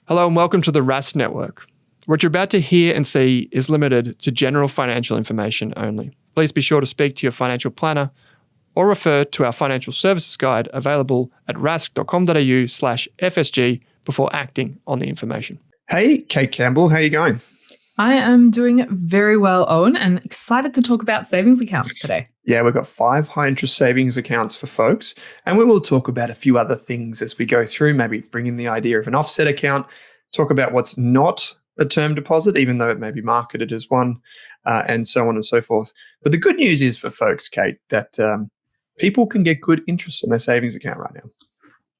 Hello and welcome to the Rask Network. What you're about to hear and see is limited to general financial information only. Please be sure to speak to your financial planner or refer to our financial services guide available at rask.com.au/FSG before acting on the information. Hey, Kate Campbell, how are you going? I am doing very well, Owen, and excited to talk about savings accounts today. Yeah, we've got 5 high-interest savings accounts for folks, and we will talk about a few other things as we go through, maybe bring in the idea of an offset account, talk about what's not a term deposit, even though it may be marketed as one, and so on and so forth. But the good news is for folks, Kate, that people can get good interest on their savings account right now.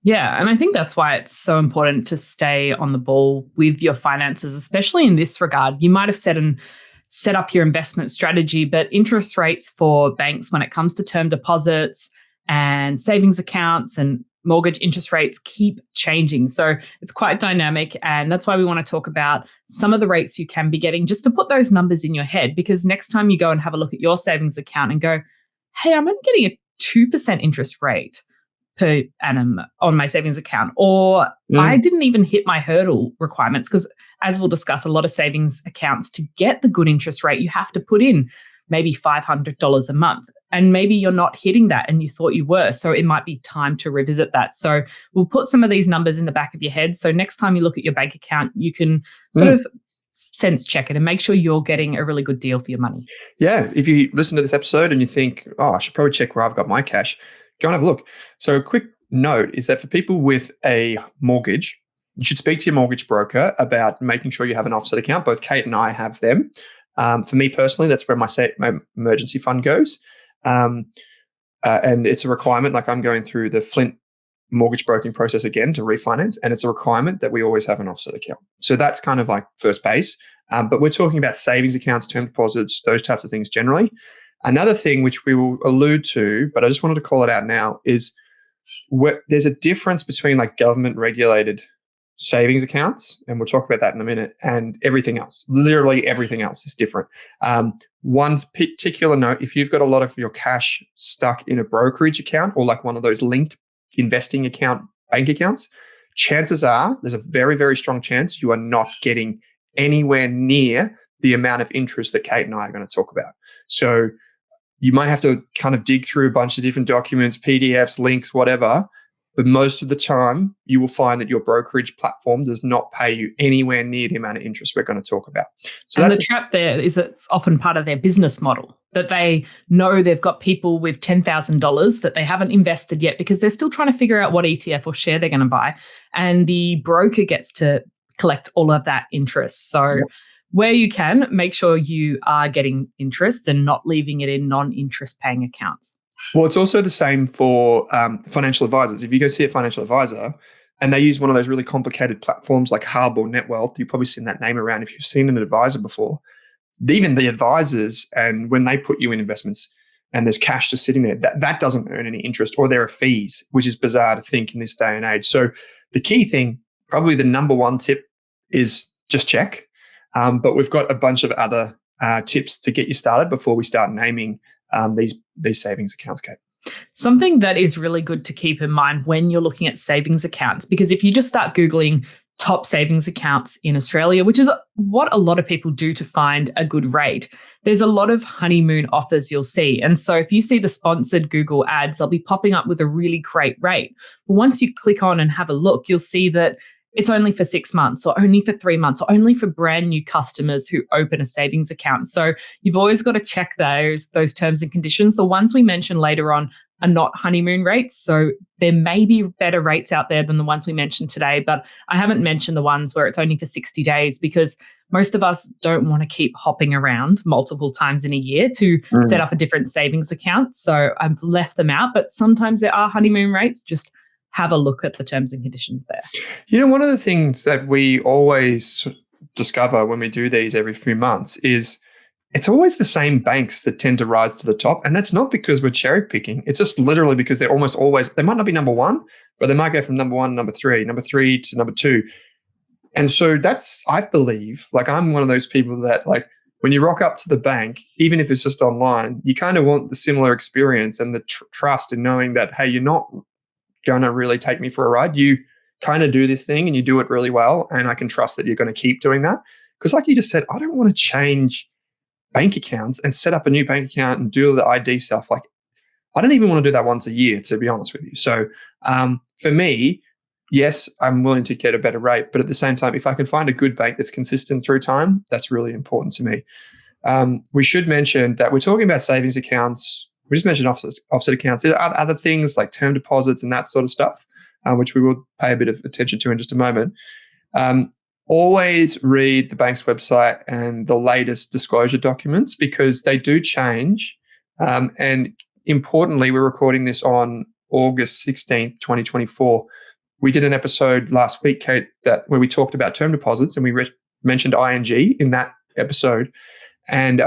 Yeah, and I think that's why it's so important to stay on the ball with your finances, especially in this regard. You might have set up your investment strategy, but interest rates for banks when it comes to term deposits and savings accounts and mortgage interest rates keep changing. So it's quite dynamic, and that's why we want to talk about some of the rates you can be getting, just to put those numbers in your head, because next time you go and have a look at your savings account and go, hey, I'm only getting a 2% interest rate per annum on my savings account, or I didn't even hit my hurdle requirements, because as we'll discuss, a lot of savings accounts, to get the good interest rate, you have to put in maybe $500 a month. And maybe you're not hitting that and you thought you were. So it might be time to revisit that. So we'll put some of these numbers in the back of your head. So next time you look at your bank account, you can sort of sense check it and make sure you're getting a really good deal for your money. Yeah, if you listen to this episode and you think, oh, I should probably check where I've got my cash, go and have a look. So a quick note is that for people with a mortgage, you should speak to your mortgage broker about making sure you have an offset account. Both Kate and I have them. For me personally, that's where my emergency fund goes. And it's a requirement, like I'm going through the Flint mortgage broking process again to refinance, and it's a requirement that we always have an offset account. So that's kind of like first base. But we're talking about savings accounts, term deposits, those types of things generally. Another thing which we will allude to, but I just wanted to call it out now, is there's a difference between like government regulated savings accounts, and we'll talk about that in a minute, and everything else. Literally everything else is different. One particular note, if you've got a lot of your cash stuck in a brokerage account or like one of those linked investing account bank accounts, chances are there's a very, very strong chance you are not getting anywhere near the amount of interest that Kate and I are going to talk about. So you might have to kind of dig through a bunch of different documents, PDFs, links, whatever. But most of the time, you will find that your brokerage platform does not pay you anywhere near the amount of interest we're going to talk about. So and the trap there is that it's often part of their business model, that they know they've got people with $10,000 that they haven't invested yet because they're still trying to figure out what ETF or share they're going to buy. And the broker gets to collect all of that interest. So where you can, make sure you are getting interest and not leaving it in non-interest paying accounts. Well, it's also the same for financial advisors. If you go see a financial advisor and they use one of those really complicated platforms like Hub or NetWealth, you've probably seen that name around if you've seen an advisor before. Even the advisors, and when they put you in investments and there's cash just sitting there, that doesn't earn any interest, or there are fees, which is bizarre to think in this day and age. So the key thing, probably the number one tip, is just check. But we've got a bunch of other tips to get you started before we start naming these savings accounts, Kate. Something that is really good to keep in mind when you're looking at savings accounts, because if you just start Googling top savings accounts in Australia, which is what a lot of people do to find a good rate, there's a lot of honeymoon offers you'll see. And so if you see the sponsored Google ads, they'll be popping up with a really great rate. But once you click on and have a look, you'll see that it's only for 6 months or only for 3 months or only for brand new customers who open a savings account. So you've always got to check those terms and conditions. The ones we mention later on are not honeymoon rates. So there may be better rates out there than the ones we mentioned today, but I haven't mentioned the ones where it's only for 60 days because most of us don't want to keep hopping around multiple times in a year to set up a different savings account. So I've left them out, but sometimes there are honeymoon rates. Just have a look at the terms and conditions there. You know, one of the things that we always discover when we do these every few months is it's always the same banks that tend to rise to the top. And that's not because we're cherry picking. It's just literally because they're almost always, they might not be number one, but they might go from number one to number three to number two. And so that's, I believe, like I'm one of those people that like when you rock up to the bank, even if it's just online, you kind of want the similar experience and the trust in knowing that, hey, you're not going to really take me for a ride. You kind of do this thing and you do it really well, and I can trust that you're going to keep doing that. Because like you just said, I don't want to change bank accounts and set up a new bank account and do all the ID stuff. Like, I don't even want to do that once a year, to be honest with you. So for me, yes, I'm willing to get a better rate, but at the same time, if I can find a good bank that's consistent through time, that's really important to me. We should mention that we're talking about savings accounts. We just mentioned offset accounts. There are other things like term deposits and that sort of stuff, which we will pay a bit of attention to in just a moment. Always read the bank's website and the latest disclosure documents, because they do change. And importantly, we're recording this on August 16th, 2024. We did an episode last week, Kate, where we talked about term deposits, and we mentioned ING in that episode. And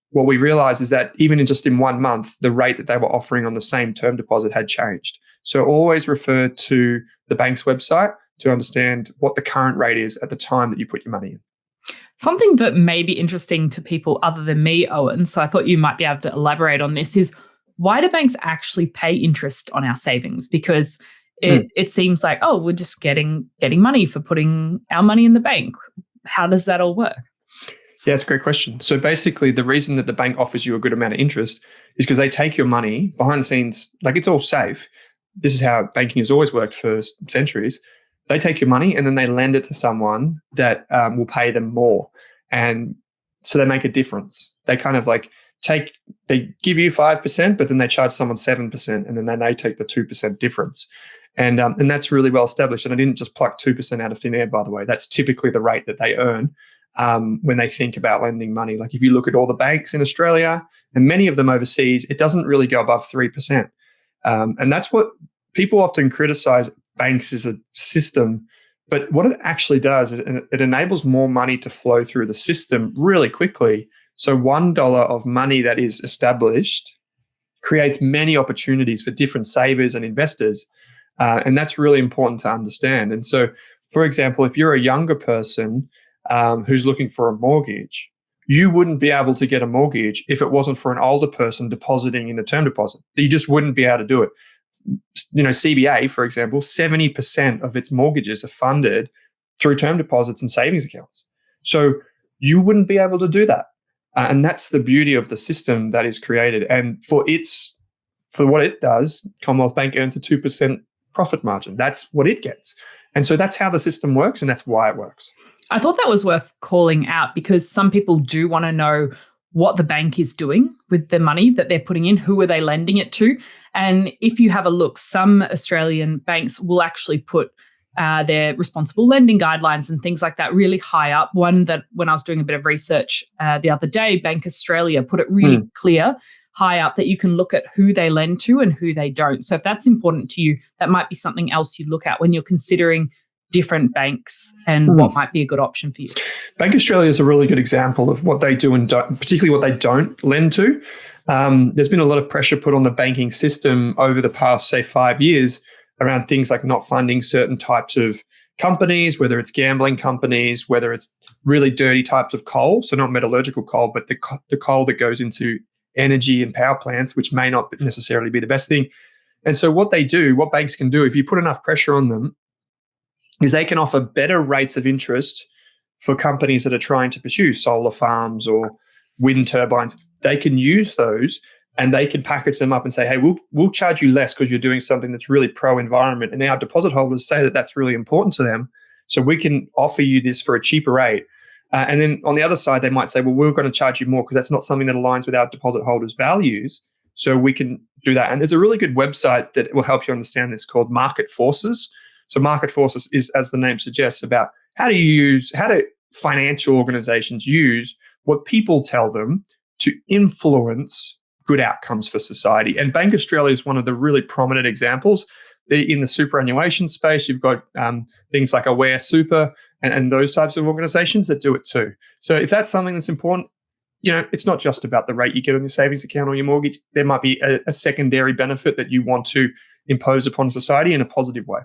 what we realized is that even in 1 month, the rate that they were offering on the same term deposit had changed. So always refer to the bank's website to understand what the current rate is at the time that you put your money in. Something that may be interesting to people other than me, Owen, so I thought you might be able to elaborate on this, is why do banks actually pay interest on our savings? Because it seems like, oh, we're just getting money for putting our money in the bank. How does that all work? Yeah, it's a great question. So basically, the reason that the bank offers you a good amount of interest is because they take your money behind the scenes, like it's all safe. This is how banking has always worked for centuries. They take your money and then they lend it to someone that will pay them more. And so they make a difference. They kind of like they give you 5%, but then they charge someone 7%, and then they take the 2% difference. And that's really well established. And I didn't just pluck 2% out of thin air, by the way. That's typically the rate that they earn when they think about lending money. Like if you look at all the banks in Australia and many of them overseas, it doesn't really go above 3%. And that's what people often criticize banks as a system. But what it actually does is it enables more money to flow through the system really quickly. So $1 of money that is established creates many opportunities for different savers and investors. And that's really important to understand. And so, for example, if you're a younger person who's looking for a mortgage, you wouldn't be able to get a mortgage if it wasn't for an older person depositing in a term deposit. You just wouldn't be able to do it. You know, CBA, for example, 70% of its mortgages are funded through term deposits and savings accounts. So you wouldn't be able to do that. And that's the beauty of the system that is created. And for what it does, Commonwealth Bank earns a 2% profit margin. That's what it gets. And so that's how the system works, and that's why it works. I thought that was worth calling out, because some people do want to know what the bank is doing with the money that they're putting in, who are they lending it to. And if you have a look, some Australian banks will actually put their responsible lending guidelines and things like that really high up. One that when I was doing a bit of research the other day, Bank Australia put it really clear high up that you can look at who they lend to and who they don't. So if that's important to you, that might be something else you look at when you're considering different banks and what might be a good option for you. Bank Australia is a really good example of what they do and don't, particularly what they don't lend to. There's been a lot of pressure put on the banking system over the past, say, 5 years around things like not funding certain types of companies, whether it's gambling companies, whether it's really dirty types of coal, so not metallurgical coal, but the coal that goes into energy and power plants, which may not necessarily be the best thing. And so what banks can do, if you put enough pressure on them, is they can offer better rates of interest for companies that are trying to pursue solar farms or wind turbines. They can use those and they can package them up and say, hey, we'll charge you less because you're doing something that's really pro-environment. And our deposit holders say that that's really important to them. So we can offer you this for a cheaper rate. And then on the other side, they might say, well, we're going to charge you more because that's not something that aligns with our deposit holders' values. So we can do that. And there's a really good website that will help you understand this called Market Forces. So Market Forces is, as the name suggests, about how do financial organizations use what people tell them to influence good outcomes for society. And Bank Australia is one of the really prominent examples. In the superannuation space, you've got things like Aware Super and those types of organizations that do it too. So if that's something that's important, it's not just about the rate you get on your savings account or your mortgage. There might be a secondary benefit that you want to impose upon society in a positive way.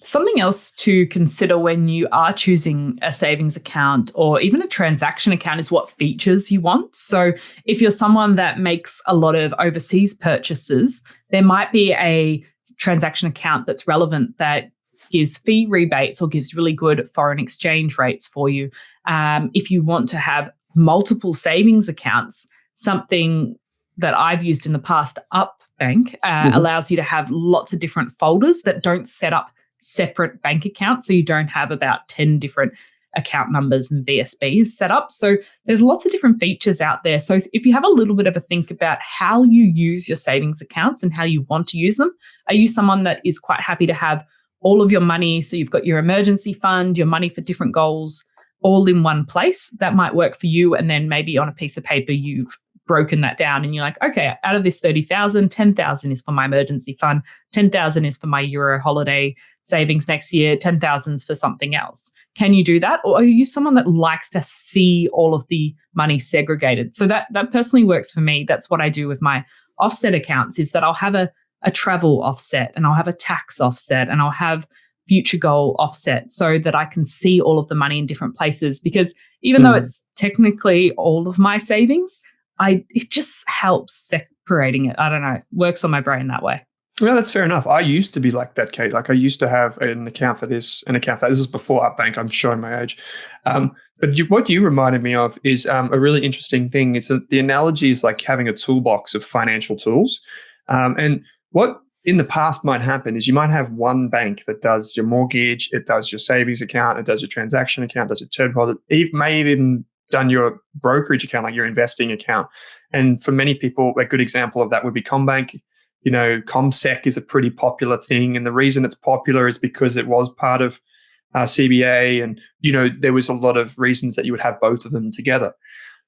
Something else to consider when you are choosing a savings account or even a transaction account is what features you want. So if you're someone that makes a lot of overseas purchases, there might be a transaction account that's relevant that gives fee rebates or gives really good foreign exchange rates for you. If you want to have multiple savings accounts, something that I've used in the past, Upbank, allows you to have lots of different folders that don't set up separate bank accounts. So you don't have about 10 different account numbers and BSBs set up. So there's lots of different features out there. So if you have a little bit of a think about how you use your savings accounts and how you want to use them, are you someone that is quite happy to have all of your money? So you've got your emergency fund, your money for different goals, all in one place. That might work for you. And then maybe on a piece of paper, you've broken that down and you're like, okay, out of this 30,000, 10,000 is for my emergency fund, 10,000 is for my Euro holiday savings next year, 10,000 is for something else. Can you do that? Or are you someone that likes to see all of the money segregated? So that personally works for me. That's what I do with my offset accounts, is that I'll have a travel offset and I'll have a tax offset and I'll have future goal offset so that I can see all of the money in different places. Because even though it's technically all of my savings, it just helps separating it. I don't know, works on my brain that way. Well, that's fair enough. I used to be like that, Kate. Like I used to have an account for this, an account for that. This is before Upbank. I'm showing my age. But what you reminded me of is a really interesting thing. The analogy is like having a toolbox of financial tools. And what in the past might happen is you might have one bank that does your mortgage, it does your savings account, it does your transaction account, does your term deposit, it may even done your brokerage account, like your investing account. And for many people, a good example of that would be CommBank. You know, CommSec is a pretty popular thing. And the reason it's popular is because it was part of CBA. And, you know, there was a lot of reasons that you would have both of them together.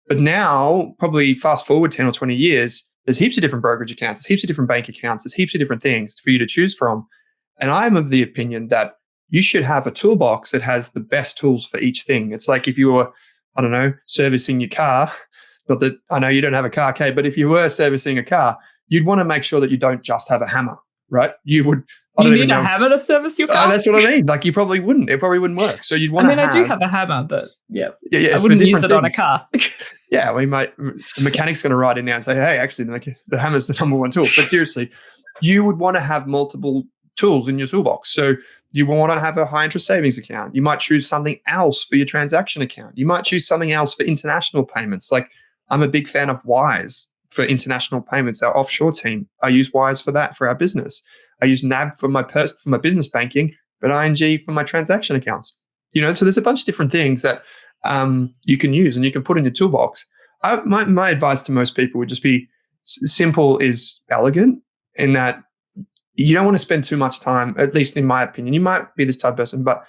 But now, probably fast forward 10 or 20 years, there's heaps of different brokerage accounts, there's heaps of different bank accounts, there's heaps of different things for you to choose from. And I'm of the opinion that you should have a toolbox that has the best tools for each thing. It's like if you were, I don't know, servicing your car. Not that I know you don't have a car, Kate, but if you were servicing a car, you'd want to make sure that you don't just have a hammer, right? You would. You need a hammer to service your car? That's what I mean. Like you probably wouldn't. It probably wouldn't work. So you'd want to have. I do have a hammer, but yeah I it's wouldn't use it on a car. Yeah, the mechanic's going to write in now and say, hey, actually, the hammer's the number one tool. But seriously, you would want to have multiple tools in your toolbox. So you want to have a high interest savings account. You might choose something else for your transaction account. You might choose something else for international payments. Like I'm a big fan of Wise for international payments, our offshore team. I use Wise for that, for our business. I use NAB for my business banking, but ING for my transaction accounts. You know, so there's a bunch of different things that you can use and you can put in your toolbox. My advice to most people would just be simple is elegant, in that you don't want to spend too much time, at least in my opinion. You might be this type of person, but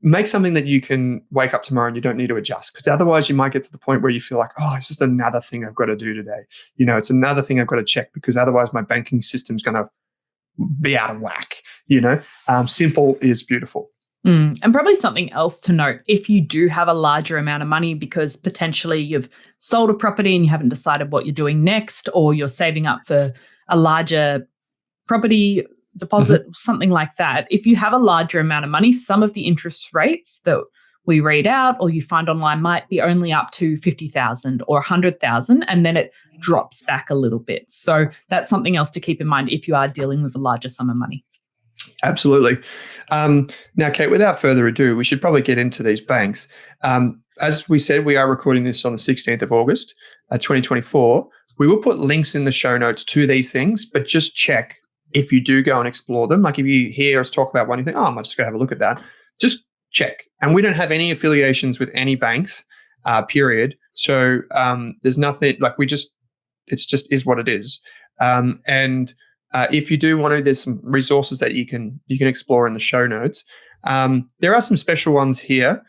make something that you can wake up tomorrow and you don't need to adjust, because otherwise you might get to the point where you feel like, oh, it's just another thing I've got to do today. You know, it's another thing I've got to check, because otherwise my banking system's going to be out of whack. You know, simple is beautiful. And probably something else to note, if you do have a larger amount of money because potentially you've sold a property and you haven't decided what you're doing next, or you're saving up for a larger property deposit, something like that. If you have a larger amount of money, some of the interest rates that we read out or you find online might be only up to 50,000 or 100,000, and then it drops back a little bit. So that's something else to keep in mind if you are dealing with a larger sum of money. Absolutely. Now, Kate, without further ado, we should probably get into these banks. As we said, we are recording this on the 16th of August, 2024. We will put links in the show notes to these things, but just check if you do go and explore them. Like if you hear us talk about one, you think, oh, I might just go have a look at that. Just check. And we don't have any affiliations with any banks, period. So there's nothing, like it's just is what it is. And if you do want to, there's some resources that you can explore in the show notes. There are some special ones here.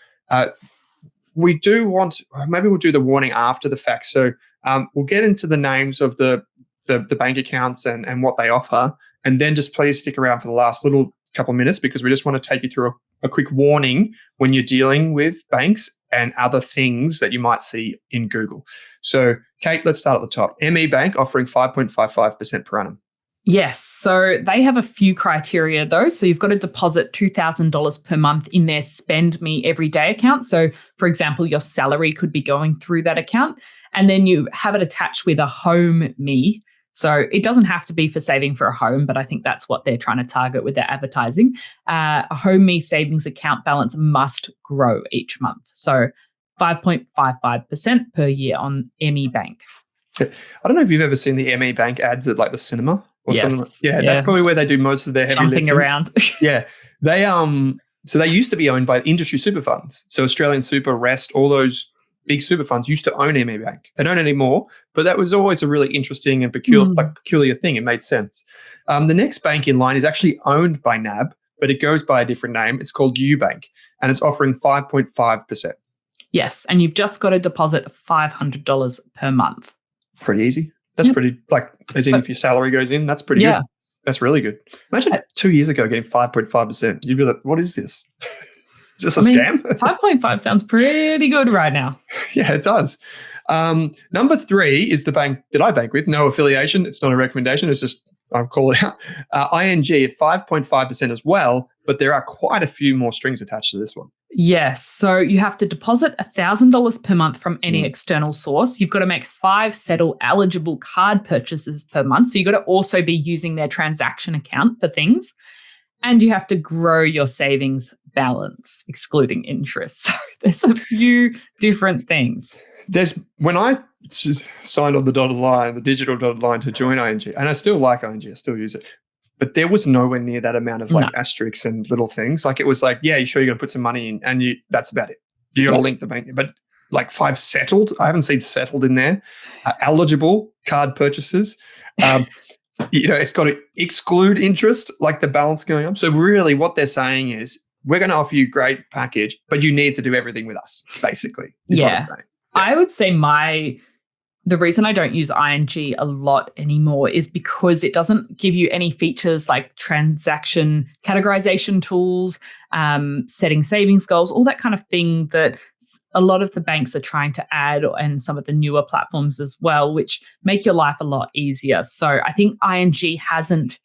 We do want, maybe we'll do the warning after the fact. So we'll get into the names of the bank accounts and what they offer. And then just please stick around for the last little couple of minutes, because we just want to take you through a quick warning when you're dealing with banks and other things that you might see in Google. So, Kate, let's start at the top. ME Bank offering 5.55% per annum. Yes. So they have a few criteria though. So you've got to deposit $2,000 per month in their Spend Me Everyday account. So for example, your salary could be going through that account. And then you have it attached with a Home Me So it doesn't have to be for saving for a home, but I think that's what they're trying to target with their advertising. A Home Me savings account balance must grow each month. So 5.55% per year on ME Bank. I don't know if you've ever seen the ME Bank ads at like the cinema or something. Yes. That's probably where they do most of their heavy Jumping lifting. around. Yeah. They so they used to be owned by industry super funds. So Australian Super, Rest, all those big super funds used to own ME Bank. They don't anymore, but that was always a really interesting and peculiar thing. It made sense. The next bank in line is actually owned by NAB, but it goes by a different name. It's called UBank, and it's offering 5.5%. Yes, and you've just got to deposit $500 per month. Pretty easy. That's pretty, as in if your salary goes in, that's pretty good. That's really good. Imagine 2 years ago getting 5.5%. You'd be like, what is this? Is this a scam? 5.5 sounds pretty good right now. Yeah, it does. Number 3 is the bank that I bank with. No affiliation. It's not a recommendation. It's just, I'll call it out. ING at 5.5% as well, but there are quite a few more strings attached to this one. Yes. So you have to deposit $1,000 per month from any external source. You've got to make 5 settle eligible card purchases per month. So you've got to also be using their transaction account for things. And you have to grow your savings balance, excluding interest. So there's a few different things. When I signed on the dotted line, the digital dotted line to join ING, and I still like ING, I still use it. But there was nowhere near that amount of asterisks and little things. Like it was like, yeah, you sure you're going to put some money in, and that's about it. You got to link the bank, but like 5 settled. I haven't seen settled in there. Eligible card purchases. It's got to exclude interest, like the balance going up. So really, what they're saying is, we're going to offer you a great package, but you need to do everything with us. Basically, is what I'm saying. I would say the reason I don't use ING a lot anymore is because it doesn't give you any features like transaction categorization tools, setting savings goals, all that kind of thing that a lot of the banks are trying to add, and some of the newer platforms as well, which make your life a lot easier. So I think ING hasn't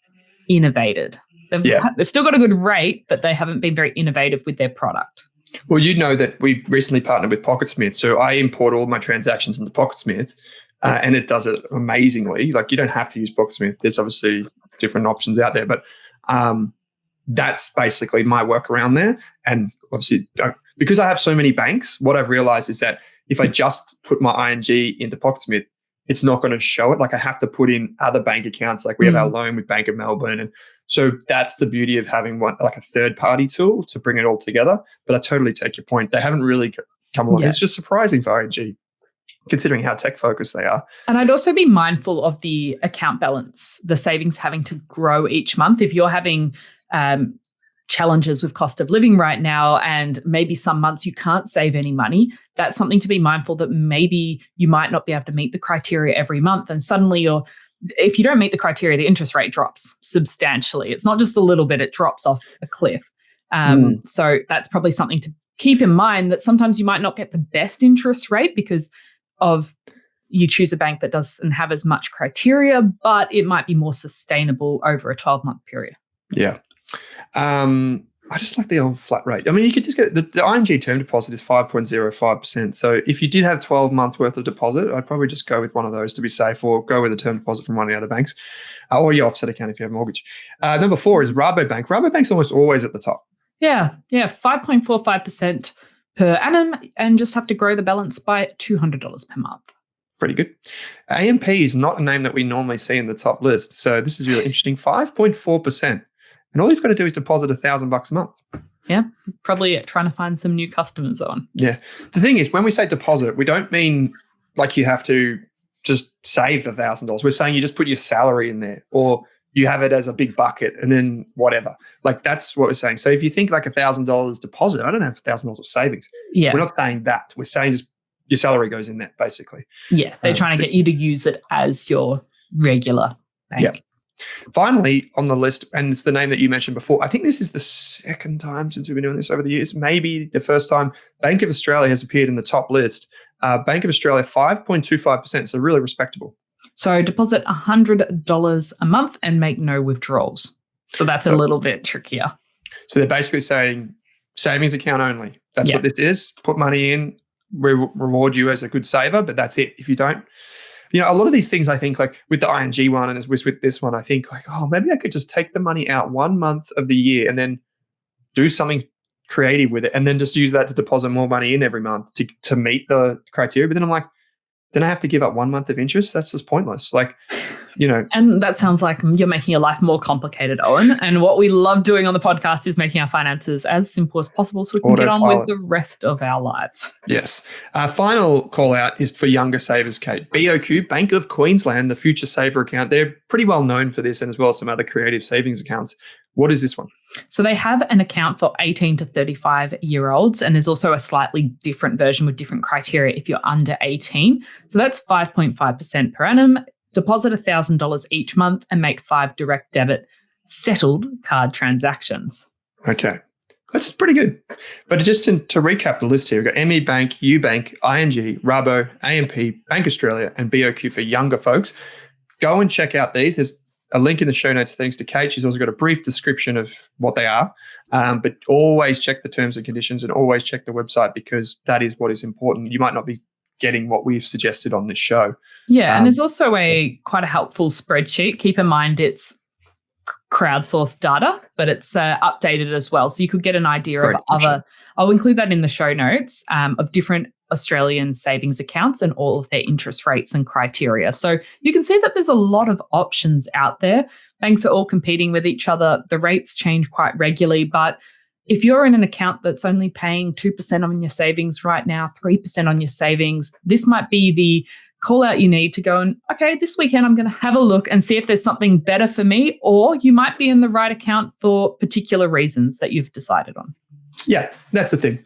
innovated. They've still got a good rate, but they haven't been very innovative with their product. Well, you know that we recently partnered with PocketSmith. So I import all my transactions into PocketSmith, and it does it amazingly. Like, you don't have to use PocketSmith. There's obviously different options out there, but that's basically my workaround there. And obviously, because I have so many banks, what I've realized is that if I just put my ING into PocketSmith, it's not going to show it. Like, I have to put in other bank accounts. Like we have our loan with Bank of Melbourne. And so that's the beauty of having a third-party tool to bring it all together. But I totally take your point. They haven't really come along. Yeah. It's just surprising for ING, considering how tech-focused they are. And I'd also be mindful of the account balance, the savings having to grow each month. If you're having challenges with cost of living right now, and maybe some months you can't save any money, that's something to be mindful that maybe you might not be able to meet the criteria every month. And suddenly if you don't meet the criteria, the interest rate drops substantially. It's not just a little bit, it drops off a cliff. So that's probably something to keep in mind, that sometimes you might not get the best interest rate because of you choose a bank that doesn't have as much criteria, but it might be more sustainable over a 12-month period. Yeah. I just like the old flat rate. I mean, you could just get the ING term deposit is 5.05%. So if you did have 12 months worth of deposit, I'd probably just go with one of those to be safe, or go with a term deposit from one of the other banks, or your offset account if you have a mortgage. Number 4 is Rabobank. Rabobank's almost always at the top. Yeah, 5.45% per annum, and just have to grow the balance by $200 per month. Pretty good. AMP is not a name that we normally see in the top list. So this is really interesting. 5.4%. And all you've got to do is deposit $1,000 a month. Yeah, probably trying to find some new customers on. Yeah. The thing is, when we say deposit, we don't mean like you have to just save $1,000. We're saying you just put your salary in there, or you have it as a big bucket and then whatever. Like, that's what we're saying. So if you think like $1,000 deposit, I don't have $1,000 of savings. Yeah. We're not saying that. We're saying just your salary goes in there, basically. Yeah, they're trying to get you to use it as your regular bank. Yeah. Finally, on the list, and it's the name that you mentioned before, I think this is the second time since we've been doing this over the years, maybe the first time, Bank of Australia has appeared in the top list. Bank of Australia, 5.25%, so really respectable. So deposit $100 a month and make no withdrawals. So that's a little bit trickier. So they're basically saying savings account only. That's what this is. Put money in, we reward you as a good saver, but that's it. If you don't, A lot of these things, I think, like with the ING one and with this one, I think like, oh, maybe I could just take the money out 1 month of the year and then do something creative with it, and then just use that to deposit more money in every month to meet the criteria. But then I'm like, then I have to give up 1 month of interest. That's just pointless. Like, And that sounds like you're making your life more complicated, Owen. And what we love doing on the podcast is making our finances as simple as possible so we can get on with the rest of our lives. Yes. Final call out is for younger savers, Kate. BOQ, Bank of Queensland, the Future Saver account. They're pretty well known for this, and as well as some other creative savings accounts. What is this one? So they have an account for 18 to 35-year-olds, and there's also a slightly different version with different criteria if you're under 18. So that's 5.5% per annum. Deposit $1,000 each month and make 5 direct debit settled card transactions. Okay. That's pretty good. But just to recap the list here, we've got ME Bank, UBank, ING, Rabo, AMP, Bank Australia, and BOQ for younger folks. Go and check out these. There's a link in the show notes thanks to Kate. She's also got a brief description of what they are. But always check the terms and conditions and always check the website, because that is what is important. You might not be getting what we've suggested on this show. Yeah, and there's also quite a helpful spreadsheet. Keep in mind it's crowdsourced data, but it's updated as well. So you could get an idea of other, I'll include that in the show notes, of different Australian savings accounts and all of their interest rates and criteria. So you can see that there's a lot of options out there. Banks are all competing with each other. The rates change quite regularly, but if you're in an account that's only paying 2% on your savings right now, 3% on your savings, this might be the call out you need to go and, okay, this weekend I'm going to have a look and see if there's something better for me, or you might be in the right account for particular reasons that you've decided on. Yeah, that's the thing.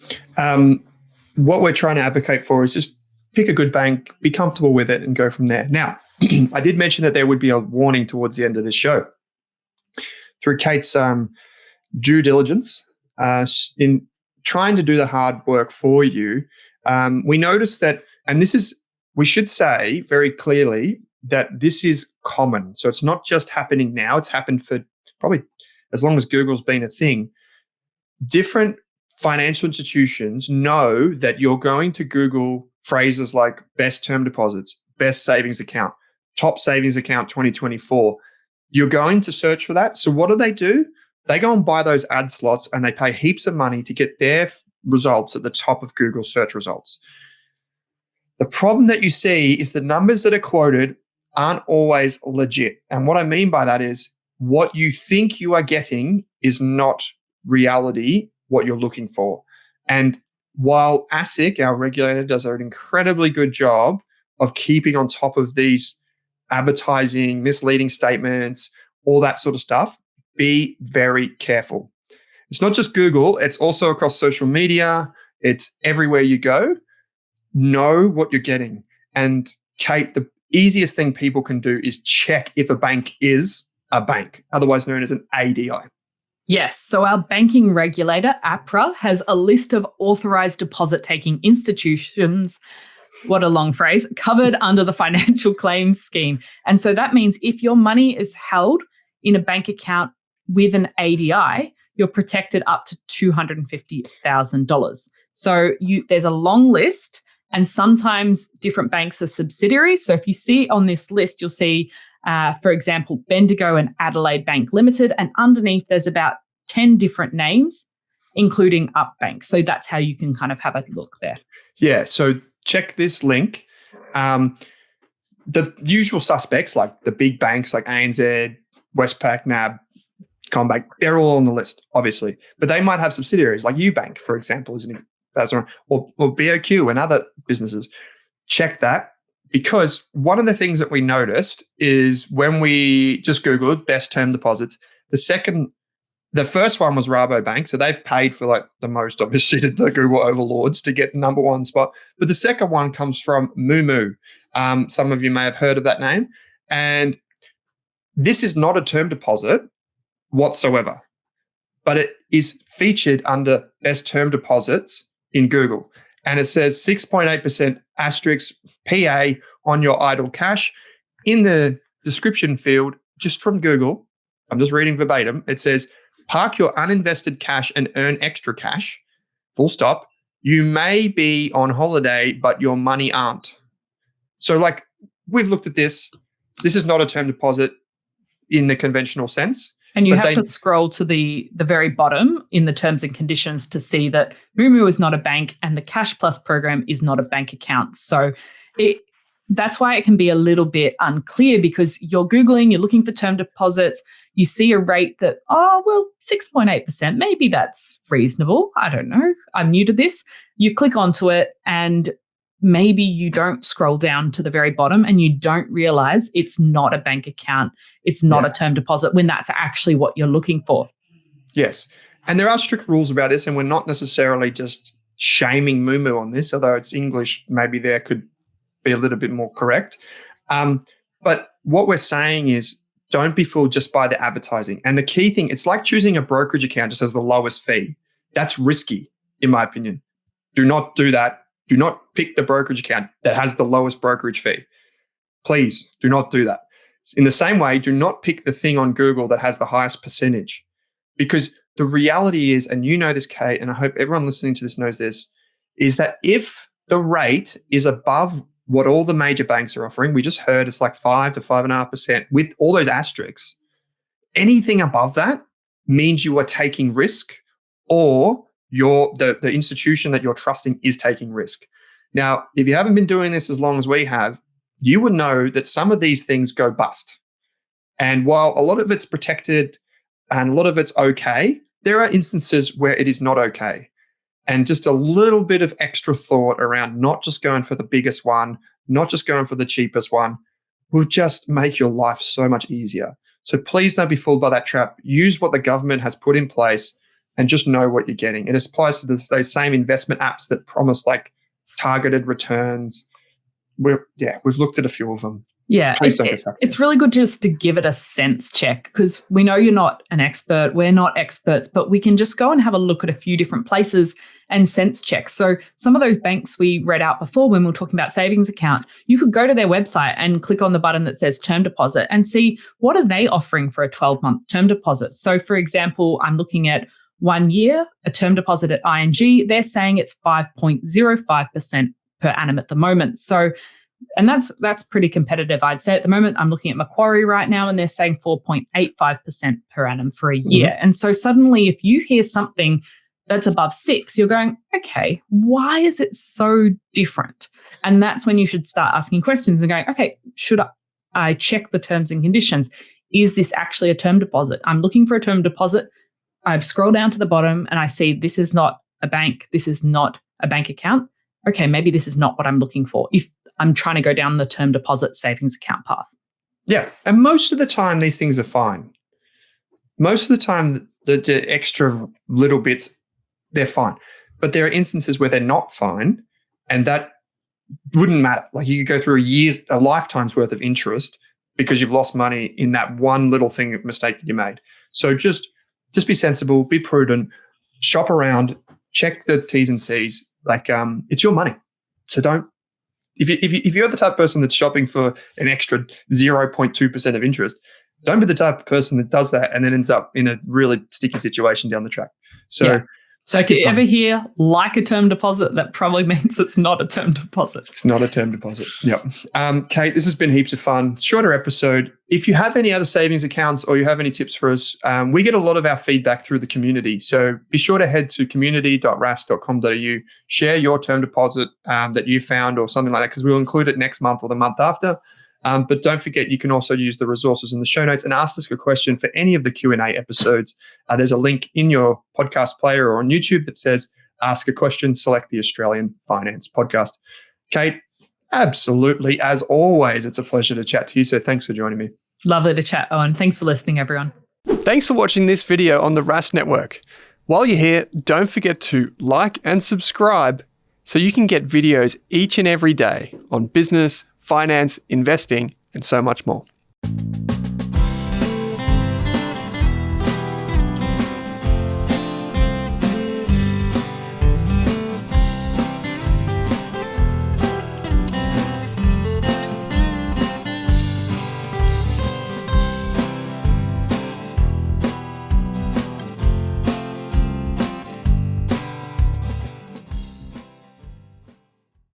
What we're trying to advocate for is just pick a good bank, be comfortable with it, and go from there. Now, I did mention that there would be a warning towards the end of this show. Through Kate's due diligence, in trying to do the hard work for you, we noticed that, and we should say very clearly that this is common. So it's not just happening now. It's happened for probably as long as Google's been a thing. Different financial institutions know that you're going to Google phrases like best term deposits, best savings account, top savings account 2024. You're going to search for that. So what do? They go and buy those ad slots, and they pay heaps of money to get their results at the top of Google search results. The problem that you see is the numbers that are quoted aren't always legit. And what I mean by that is what you think you are getting is not reality, what you're looking for. And while ASIC, our regulator, does an incredibly good job of keeping on top of these advertising, misleading statements, all that sort of stuff, be very careful. It's not just Google, it's also across social media, it's everywhere you go. Know what you're getting. And Kate, the easiest thing people can do is check if a bank is a bank, otherwise known as an ADI. Yes. So our banking regulator, APRA, has a list of authorised deposit-taking institutions, what a long phrase, covered under the financial claims scheme. And so that means if your money is held in a bank account with an ADI, you're protected up to $250,000. So there's a long list, and sometimes different banks are subsidiaries. So if you see on this list, you'll see, for example, Bendigo and Adelaide Bank Limited, and underneath there's about 10 different names, including Up Bank. So that's how you can kind of have a look there. Yeah, so check this link. The usual suspects, like the big banks like ANZ, Westpac, NAB, CommBank, they're all on the list, obviously. But they might have subsidiaries, like UBank, for example, or BOQ and other businesses. Check that, because one of the things that we noticed is when we just Googled best term deposits, the first one was Rabobank. So they've paid for like the most, obviously, to the Google overlords to get the number one spot. But the second one comes from Moomoo. Some of you may have heard of that name. And this is not a term deposit whatsoever, but it is featured under best term deposits in Google. And it says 6.8% asterisk PA on your idle cash. In the description field, just from Google, I'm just reading verbatim, it says, park your uninvested cash and earn extra cash, full stop. You may be on holiday, but your money aren't. So like we've looked at this. This is not a term deposit in the conventional sense. And you have to scroll to the very bottom in the terms and conditions to see that Moomoo is not a bank and the Cash Plus program is not a bank account. So that's why it can be a little bit unclear, because you're Googling, you're looking for term deposits, you see a rate that, 6.8%, maybe that's reasonable. I don't know. I'm new to this. You click onto it and maybe you don't scroll down to the very bottom and you don't realize it's not a bank account. It's not a term deposit when that's actually what you're looking for. Yes. And there are strict rules about this, and we're not necessarily just shaming Moomoo on this, although it's English, maybe there could be a little bit more correct. But what we're saying is don't be fooled just by the advertising. And the key thing, it's like choosing a brokerage account just as the lowest fee. That's risky, in my opinion. Do not do that. Do not pick the brokerage account that has the lowest brokerage fee. Please do not do that. In the same way, do not pick the thing on Google that has the highest percentage, because the reality is, and you know this, Kate, and I hope everyone listening to this knows this, is that if the rate is above what all the major banks are offering, we just heard it's like 5 to 5.5% with all those asterisks, anything above that means you are taking risk, or the institution that you're trusting is taking risk. Now, if you haven't been doing this as long as we have, you would know that some of these things go bust. And while a lot of it's protected and a lot of it's okay, there are instances where it is not okay. And just a little bit of extra thought around not just going for the biggest one, not just going for the cheapest one, will just make your life so much easier. So please don't be fooled by that trap. Use what the government has put in place and just know what you're getting. It applies to those same investment apps that promise like targeted returns. We've looked at a few of them. Yeah, it's really good just to give it a sense check, because we know you're not an expert. We're not experts, but we can just go and have a look at a few different places and sense check. So some of those banks we read out before when we were talking about savings account, you could go to their website and click on the button that says term deposit and see what are they offering for a 12-month term deposit. So for example, I'm looking at 1 year, a term deposit at ING, they're saying it's 5.05% per annum at the moment. So, and that's pretty competitive, I'd say. At the moment, I'm looking at Macquarie right now, and they're saying 4.85% per annum for a year. Mm-hmm. And so suddenly, if you hear something that's above 6, you're going, okay, why is it so different? And that's when you should start asking questions and going, okay, should I check the terms and conditions? Is this actually a term deposit? I'm looking for a term deposit. I've scrolled down to the bottom and I see this is not a bank. This is not a bank account. Okay, maybe this is not what I'm looking for if I'm trying to go down the term deposit savings account path. Yeah, and most of the time these things are fine. Most of the time the extra little bits, they're fine. But there are instances where they're not fine, and that wouldn't matter. Like you could go through a lifetime's worth of interest because you've lost money in that one little mistake that you made. So just be sensible, be prudent, shop around, check the T's and C's. Like it's your money. So don't, if you're the type of person that's shopping for an extra 0.2% of interest, don't be the type of person that does that and then ends up in a really sticky situation down the track. So if you ever hear like a term deposit, that probably means it's not a term deposit. It's not a term deposit. Yep. Kate, this has been heaps of fun. Shorter episode. If you have any other savings accounts or you have any tips for us, we get a lot of our feedback through the community. So be sure to head to community.rask.com.au, share your term deposit that you found or something like that, because we'll include it next month or the month after. But don't forget, you can also use the resources in the show notes and ask us a question for any of the Q&A episodes. There's a link in your podcast player or on YouTube that says, ask a question, select the Australian Finance Podcast. Kate, absolutely, as always, it's a pleasure to chat to you. So thanks for joining me. Lovely to chat, Owen. Thanks for listening, everyone. Thanks for watching this video on the Rask Network. While you're here, don't forget to like and subscribe so you can get videos each and every day on business, finance, investing, and so much more.